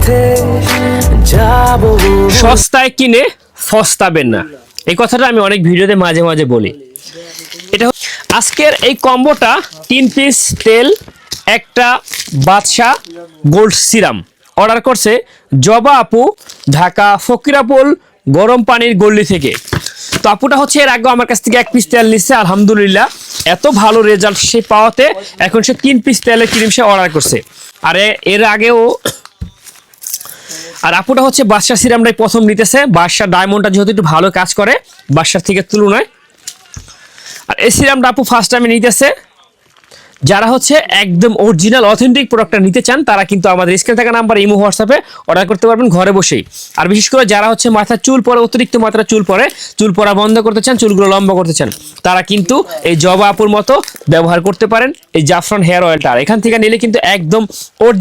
পথে যাব। সস্তায় কিনে ফস্তাবেন না, এই কথাটা আমি অনেক ভিডিওতে মাঝে মাঝে বলি। এটা আজকের এই কম্বোটা 3 পিস তেল, একটা বাদশা গোল্ড সিরাম অর্ডার করছে জবা আপু, ঢাকা ফকিরাপুল গরম পানির গল্লি থেকে। তো আপুটা হচ্ছে এর আগে আমার কাছ থেকে 1 পিস তেল নিচ্ছে, আলহামদুলিল্লাহ এত ভালো রেজাল্ট সে পাওয়াতে এখন সে 3 পিস তেলের ক্রিম সে অর্ডার করছে। আর এর আগেও আর আপুটা হচ্ছে বাদশা সিরামটাই প্রথম নিতেছে। বাদশা ডায়মন্ডটা যেহেতু একটু ভালো কাজ করে বাদশার থেকে তুলনায়, আর এই সিরামটা আপু ফার্স্ট টাইমে নিতেছে। যারা হচ্ছে একদম অরিজিনাল অথেন্টিক প্রোডাক্টটা নিতে চান তারা কিন্তু আমাদের স্ক্রিনে থাকা নাম্বার ইমো হোয়াটসঅ্যাপে অর্ডার করতে পারবেন ঘরে বসেই। আর বিশেষ করে যারা হচ্ছে মাথার চুল পরে, অতিরিক্ত মাত্রা চুল পরে, চুল পড়া বন্ধ করতে চান, চুলগুলো লম্বা করতে চান, তারা কিন্তু এই জবা আপুর মতো ব্যবহার করতে পারেন এই জাফরান হেয়ার অয়েলটা। আর এখান থেকে নিলে কিন্তু একদম